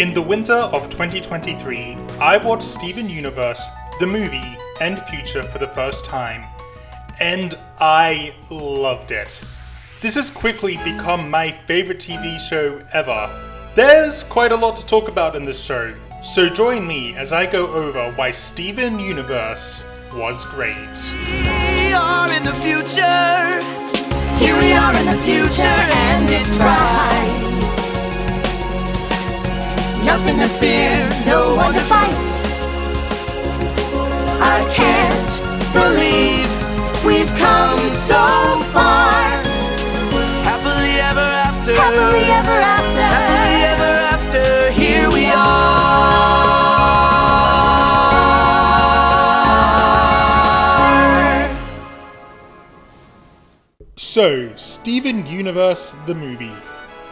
In the winter of 2023, I watched Steven Universe, the movie, and Future for the first time, and I loved it. This has quickly become my favorite TV show ever. There's quite a lot to talk about in this show, so join me as I go over why Steven Universe was great. We are in the future. Here we are in the future, and it's bright. Nothing to fear, no one to fight. I can't believe we've come so far. Happily ever after. Happily ever after. Happily ever after. Here we are. So, Steven Universe, the movie.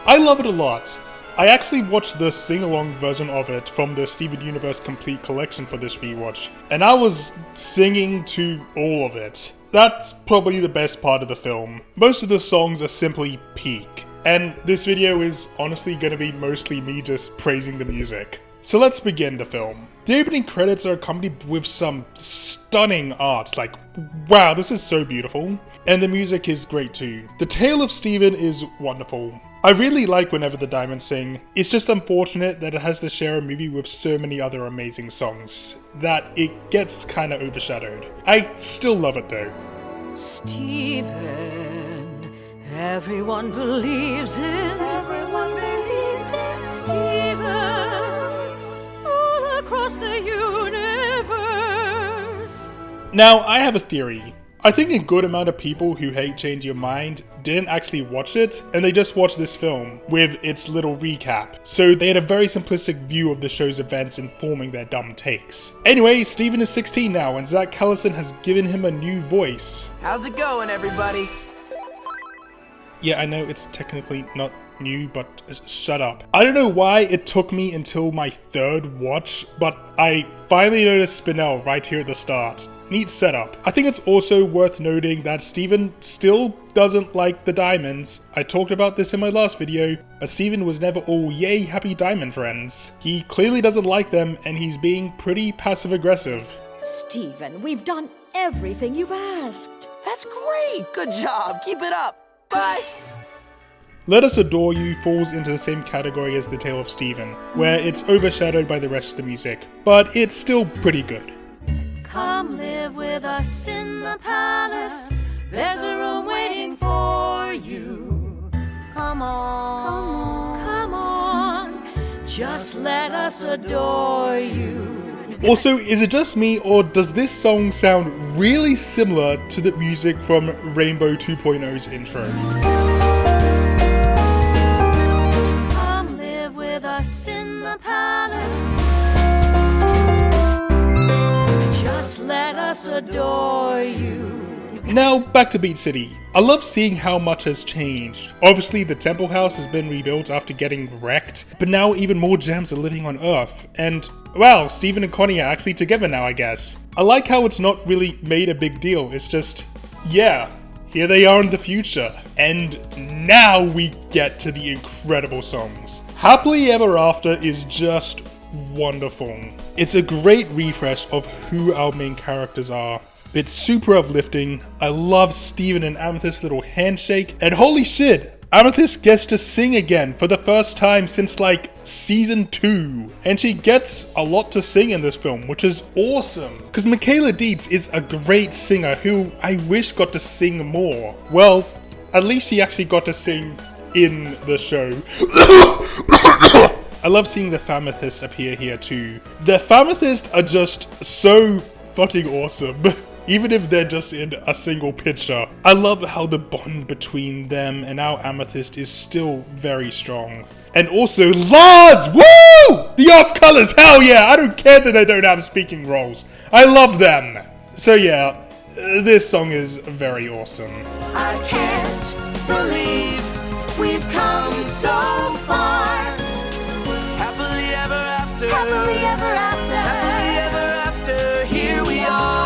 I love it a lot. I actually watched the sing-along version of it from the Steven Universe Complete Collection for this rewatch, and I was singing to all of it. That's probably the best part of the film. Most of the songs are simply peak, and this video is honestly gonna be mostly me just praising the music. So let's begin the film. The opening credits are accompanied with some stunning art, like, wow, this is so beautiful. And the music is great too. The tale of Steven is wonderful. I really like Whenever the Diamonds Sing. It's just unfortunate that it has to share a movie with so many other amazing songs, that it gets kinda overshadowed. I still love it though. Steven, everyone believes in Steven, all across the universe. Now, I have a theory. I think a good amount of people who hate Change Your Mind didn't actually watch it, and they just watched this film with its little recap. So they had a very simplistic view of the show's events informing their dumb takes. Anyway, Steven is 16 now, and Zach Callison has given him a new voice. How's it going, everybody? Yeah, I know it's technically not new, but shut up. I don't know why it took me until my third watch, but I finally noticed Spinel right here at the start. Neat setup. I think it's also worth noting that Steven still doesn't like the diamonds. I talked about this in my last video, but Steven was never all yay happy diamond friends. He clearly doesn't like them, and he's being pretty passive aggressive. Steven, we've done everything you've asked. That's great. Good job. Keep it up. Bye. Let Us Adore You falls into the same category as The Tale of Steven, where it's overshadowed by the rest of the music, but it's still pretty good. Come live with us in the palace. There's a room waiting for you. Come on, come on. Just let us adore you. Also, is it just me, or does this song sound really similar to the music from Rainbow 2.0's intro? Come live with us in the palace. Just let us adore you. Now, back to Beat City. I love seeing how much has changed. Obviously, the Temple House has been rebuilt after getting wrecked, but now even more gems are living on Earth, and well, Steven and Connie are actually together now, I guess. I like how it's not really made a big deal, it's just, yeah, here they are in the future. And now we get to the incredible songs. Happily Ever After is just wonderful. It's a great refresh of who our main characters are. It's super uplifting. I love Steven and Amethyst's little handshake, and holy shit, Amethyst gets to sing again for the first time since like season 2. And she gets a lot to sing in this film, which is awesome. Because Michaela Dietz is a great singer who I wish got to sing more. Well, at least she actually got to sing in the show. I love seeing the Famethyst appear here too. The Famethyst are just so fucking awesome. Even if they're just in a single picture. I love how the bond between them and our Amethyst is still very strong. And also, Lars! Woo! The off-colors, hell yeah! I don't care that they don't have speaking roles. I love them! So yeah, this song is very awesome. I can't believe we've come so far. Happily ever after. Happily ever after. Happily ever after. Here we are.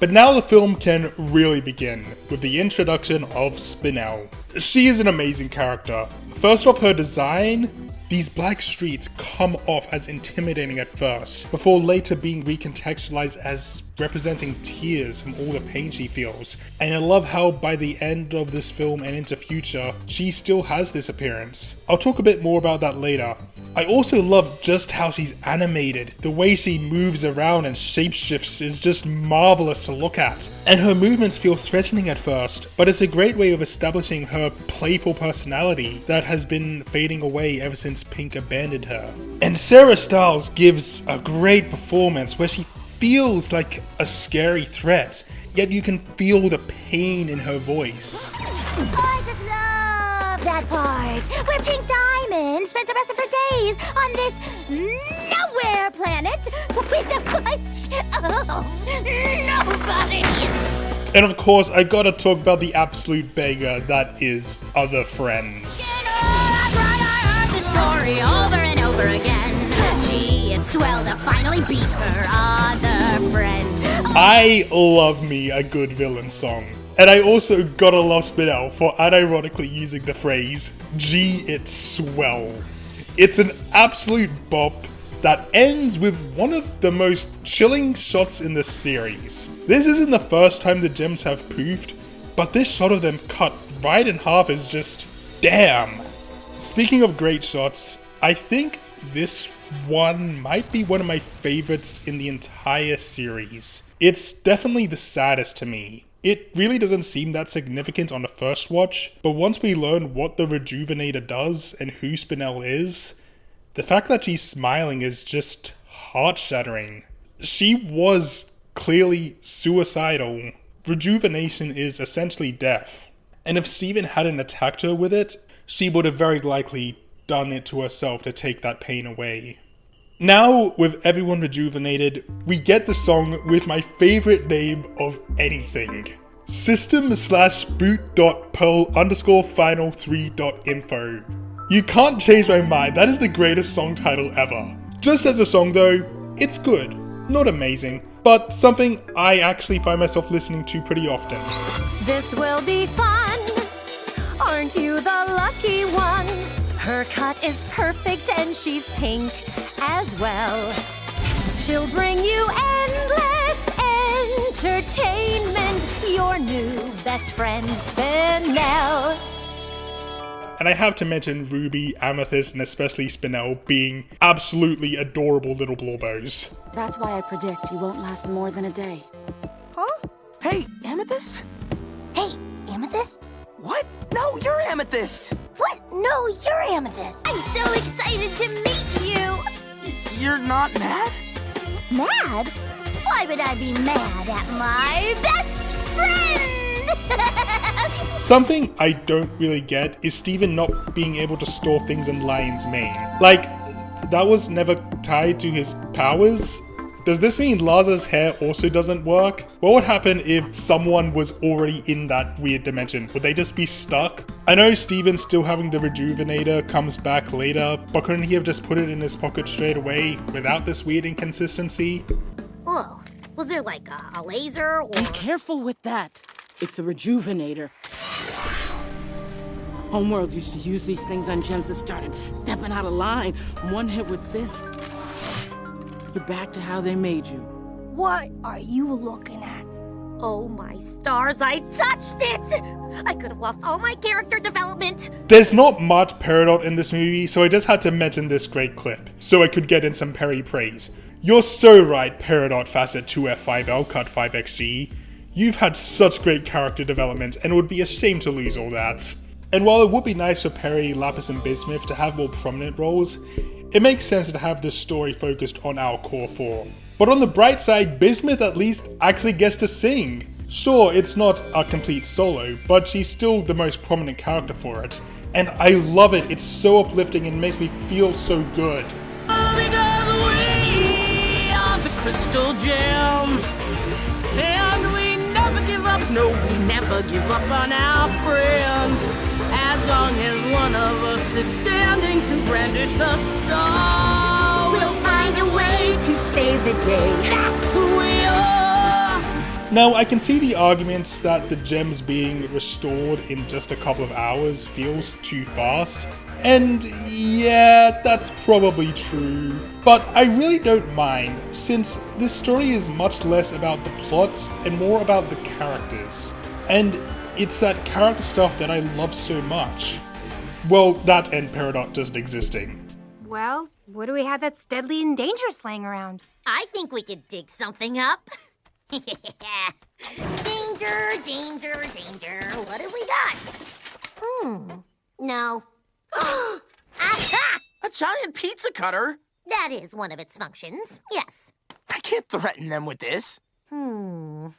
But now the film can really begin with the introduction of Spinel. She is an amazing character. First off, her design, these black streets come off as intimidating at first, before later being recontextualized as representing tears from all the pain she feels. And I love how by the end of this film and into future, she still has this appearance. I'll talk a bit more about that later. I also love just how she's animated. The way she moves around and shapeshifts is just marvelous to look at. And her movements feel threatening at first, but it's a great way of establishing her playful personality that has been fading away ever since Pink abandoned her. And Sarah Stiles gives a great performance where she feels like a scary threat, yet you can feel the pain in her voice. I just love that part where Pink Diamond spends the rest of her days on this nowhere planet with a bunch of nobodies. And of course, I gotta talk about the absolute banger that is Other Friends. You know, that's right, I heard the story over and over again. Gee, it's swell to finally beat her other friends. I love me a good villain song. And I also gotta love Spinel for unironically using the phrase, gee, it's swell. It's an absolute bop that ends with one of the most chilling shots in the series. This isn't the first time the gems have poofed, but this shot of them cut right in half is just damn. Speaking of great shots, I think this one might be one of my favorites in the entire series. It's definitely the saddest to me. It really doesn't seem that significant on the first watch, but once we learn what the rejuvenator does and who Spinel is, the fact that she's smiling is just heart-shattering. She was clearly suicidal. Rejuvenation is essentially death. And if Steven hadn't attacked her with it, she would have very likely done it to herself to take that pain away. Now, with everyone rejuvenated, we get the song with my favorite name of anything. system/boot.pearl_final3.info. You can't change my mind, that is the greatest song title ever. Just as a song though, it's good. Not amazing, but something I actually find myself listening to pretty often. This will be fun. Aren't you the lucky one? Her cut is perfect and she's pink as well. She'll bring you endless entertainment. Your new best friend, Spinel. And I have to mention Ruby, Amethyst, and especially Spinel being absolutely adorable little blorbos. That's why I predict you won't last more than a day. Huh? Hey, Amethyst? Hey, Amethyst? What? No, you're Amethyst! What? No, you're Amethyst. I'm so excited to meet you. You're not mad? Mad? Why would I be mad at my best friend? Something I don't really get is Steven not being able to store things in Lion's mane. Like, that was never tied to his powers? Does this mean Laza's hair also doesn't work? What would happen if someone was already in that weird dimension? Would they just be stuck? I know Steven still having the rejuvenator comes back later, but couldn't he have just put it in his pocket straight away without this weird inconsistency? Whoa, was there like a laser or... Be careful with that. It's a rejuvenator. Homeworld used to use these things on gems that started stepping out of line. One hit with this, you're back to how they made you. What are you looking at? Oh my stars, I touched it! I could have lost all my character development. There's not much Peridot in this movie, so I just had to mention this great clip, so I could get in some Perry praise. You're so right, Peridot Facet 2F5L Cut 5XG. You've had such great character development, and it would be a shame to lose all that. And while it would be nice for Perry, Lapis, and Bismuth to have more prominent roles, it makes sense to have this story focused on our core four. But on the bright side, Bismuth at least actually gets to sing. Sure, it's not a complete solo, but she's still the most prominent character for it. And I love it, it's so uplifting and makes me feel so good. Because we are the crystal gems, and we never give up, no, we never give up on our friends. As long as one of us is standing to brandish the star, We'll find a way to save the day. that's who we are. Now, I can see the arguments that the gems being restored in just a couple of hours feels too fast, and yeah, that's probably true. But I really don't mind, since this story is much less about the plots and more about the characters. And it's that character stuff that I love so much. Well, that and Peridot just existing. Well, what do we have that's deadly and dangerous laying around? I think we could dig something up. Danger, danger, danger. What have we got? No. Aha! A giant pizza cutter? That is one of its functions, yes. I can't threaten them with this. Here.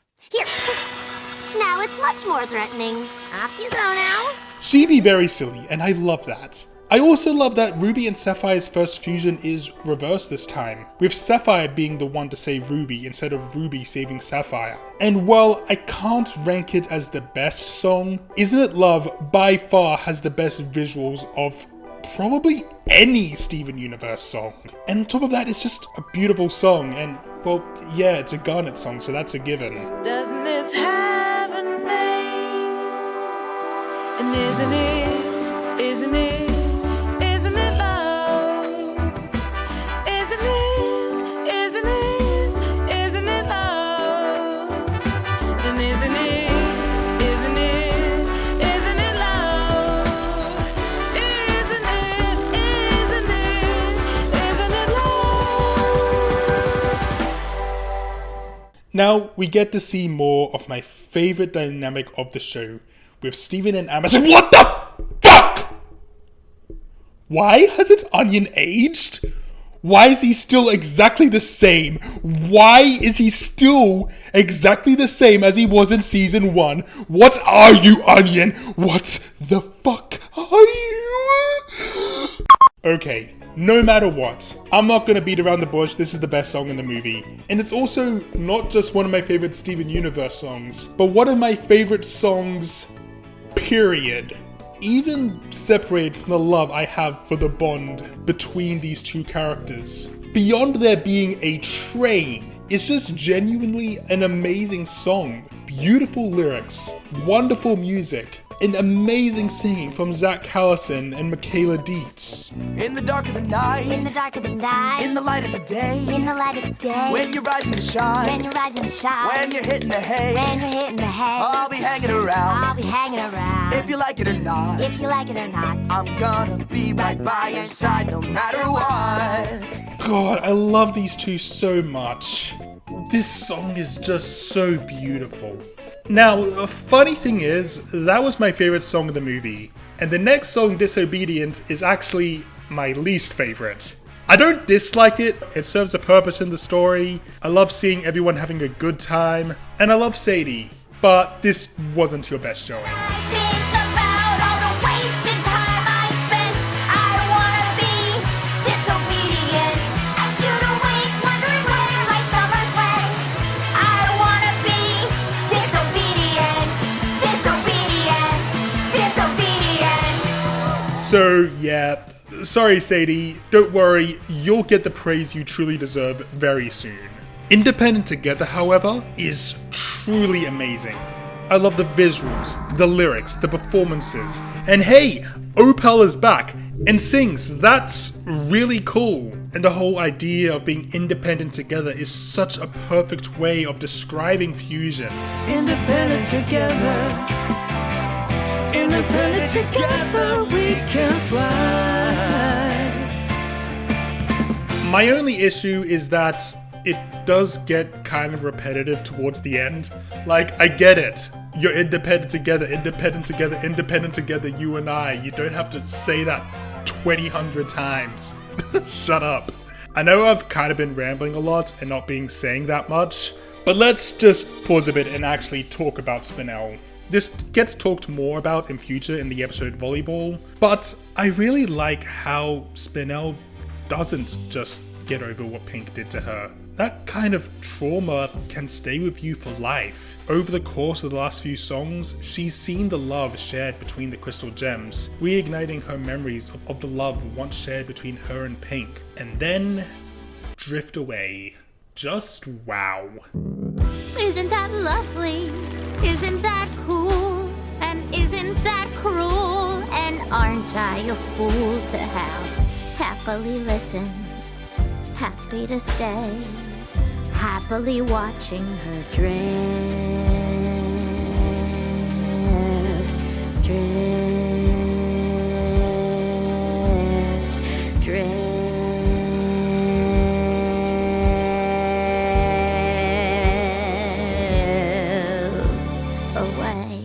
Now it's much more threatening. Off you go now. She be very silly, and I love that. I also love that Ruby and Sapphire's first fusion is reversed this time, with Sapphire being the one to save Ruby instead of Ruby saving Sapphire. And while I can't rank it as the best song, Isn't It Love by far has the best visuals of probably any Steven Universe song. And on top of that, it's just a beautiful song, and well, yeah, it's a Garnet song, so that's a given. Doesn't this have a name? And isn't it, isn't it? Now, we get to see more of my favorite dynamic of the show, with Steven and Amazon. What the fuck?! Why has its onion aged? Why is he still exactly the same? Why is he still exactly the same as he was in season 1? What are you, Onion? What the fuck are you? Okay, no matter what, I'm not gonna beat around the bush, this is the best song in the movie. And it's also not just one of my favorite Steven Universe songs, but one of my favorite songs, period. Even separated from the love I have for the bond between these two characters. Beyond there being a train, it's just genuinely an amazing song. Beautiful lyrics, wonderful music, and amazing singing from Zach Callison and Michaela Dietz. In the dark of the night. In the dark of the night. In the light of the day. In the light of the day. When you're rising to shine. When you're rising to shine. When you're hitting the hay. When you're hitting the hay. I'll be hanging around. I'll be hanging around. If you like it or not. If you like it or not. I'm gonna be right by your side no matter what. God, I love these two so much. This song is just so beautiful. Now, the funny thing is, that was my favorite song of the movie, and the next song, Disobedient, is actually my least favorite. I don't dislike it, it serves a purpose in the story, I love seeing everyone having a good time, and I love Sadie, but this wasn't your best showing. So yeah, sorry Sadie, don't worry, you'll get the praise you truly deserve very soon. Independent Together, however, is truly amazing. I love the visuals, the lyrics, the performances, and hey, Opal is back and sings, that's really cool. And the whole idea of being independent together is such a perfect way of describing fusion. Independent together. Independent together we can fly. My only issue is that it does get kind of repetitive towards the end. Like, I get it. You're independent together, independent together, independent together, you and I. You don't have to say that 2,000 times. Shut up. I know I've kind of been rambling a lot and not being saying that much, but let's just pause a bit and actually talk about Spinel. This gets talked more about in future in the episode Volleyball, but I really like how Spinel doesn't just get over what Pink did to her. That kind of trauma can stay with you for life. Over the course of the last few songs, she's seen the love shared between the Crystal Gems, reigniting her memories of the love once shared between her and Pink, and then drift away. Just wow. Is Isn't that lovely? Isn't that cool? And isn't that cruel? And aren't I a fool to have happily listened, happy to stay, happily watching her drift, drift, drift away.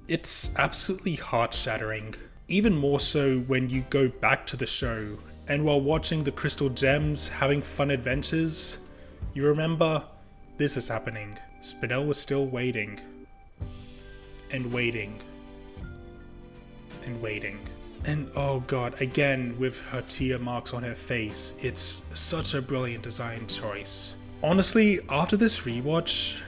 It's absolutely heart-shattering. Even more so when you go back to the show, and while watching the Crystal Gems having fun adventures, you remember this is happening. Spinel was still waiting. And waiting. And waiting. And oh god, again with her tear marks on her face, it's such a brilliant design choice. Honestly, after this rewatch,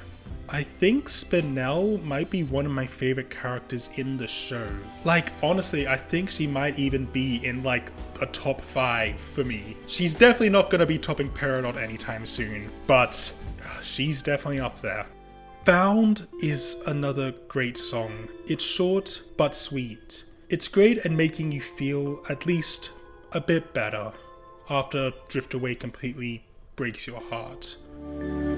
I think Spinel might be one of my favorite characters in the show. Like, honestly, I think she might even be in like a top 5 for me. She's definitely not gonna be topping Peridot anytime soon, but she's definitely up there. Found is another great song. It's short but sweet. It's great at making you feel at least a bit better after Drift Away completely breaks your heart.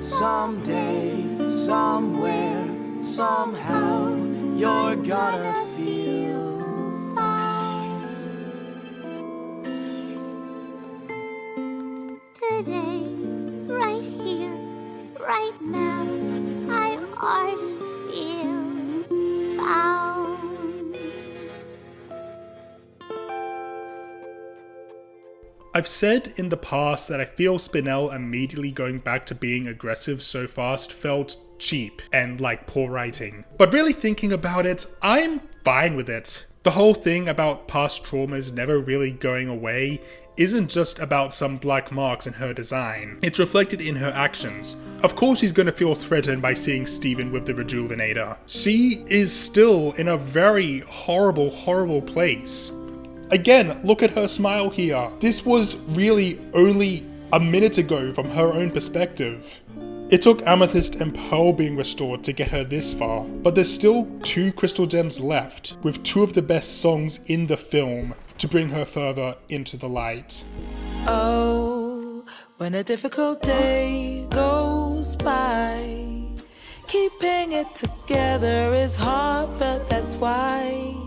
Someday, somewhere, somehow, you're gonna feel fine. Today, right here, right now, I already feel found. I've said in the past that I feel Spinel immediately going back to being aggressive so fast felt cheap and like poor writing. But really thinking about it, I'm fine with it. The whole thing about past traumas never really going away isn't just about some black marks in her design. It's reflected in her actions. Of course she's gonna feel threatened by seeing Steven with the rejuvenator. She is still in a very horrible, horrible place. Again, look at her smile here. This was really only a minute ago from her own perspective. It took Amethyst and Pearl being restored to get her this far, but there's still 2 Crystal Gems left, with 2 of the best songs in the film to bring her further into the light. Oh, when a difficult day goes by, keeping it together is hard, but that's why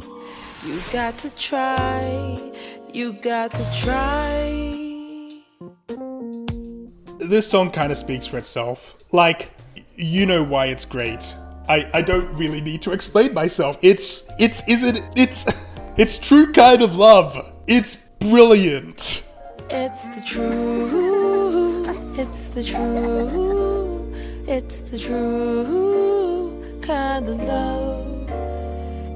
you got to try, you got to try. This song kind of speaks for itself. Like, you know why it's great. I don't really need to explain myself. It's true kind of love. It's brilliant. It's the truth, it's the truth, it's the true kind of love.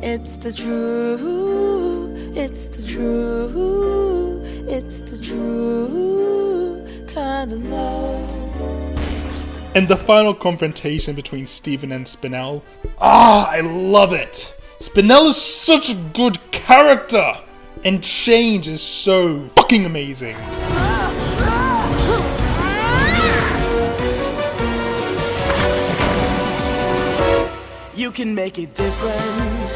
It's the truth, it's the truth, it's the true kind of love. And the final confrontation between Steven and Spinel. I love it! Spinel is such a good character! And Change is so fucking amazing. You can make it different.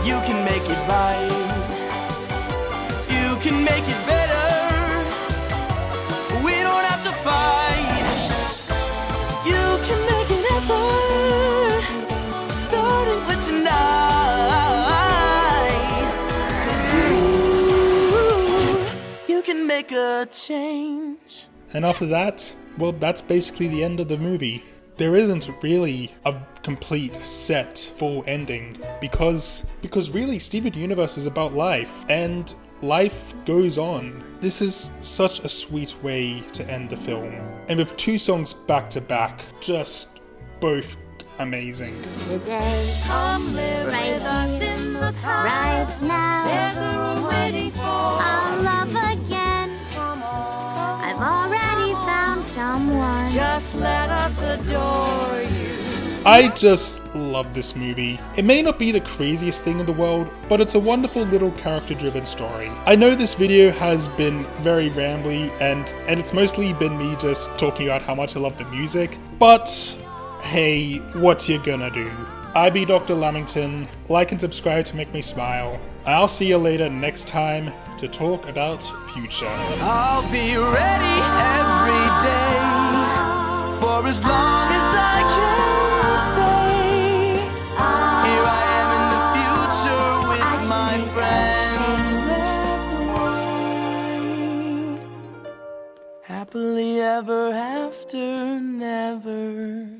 You can make it right. You can make it better. We don't have to fight. You can make it effort, starting with tonight. 'Cause you can make a change. And after that, well, that's basically the end of the movie. There isn't really a complete set full ending because really Steven Universe is about life and life goes on. This is such a sweet way to end the film. And with 2 songs back to back, just both amazing. Today, Come live right with us here, in the right palace. now, There's a room waiting for I'll you. love again. Come on. I've already found someone. Just let us adore you. I just love this movie. It may not be the craziest thing in the world, but it's a wonderful little character-driven story. I know this video has been very rambly and it's mostly been me just talking about how much I love the music, but hey, what you gonna do? I be Dr. Lamington. Like and subscribe to make me smile. I'll see you later next time to talk about Future. I'll be ready every day for as long as I can say. Here I am in the future with my friends. Happily ever after, never.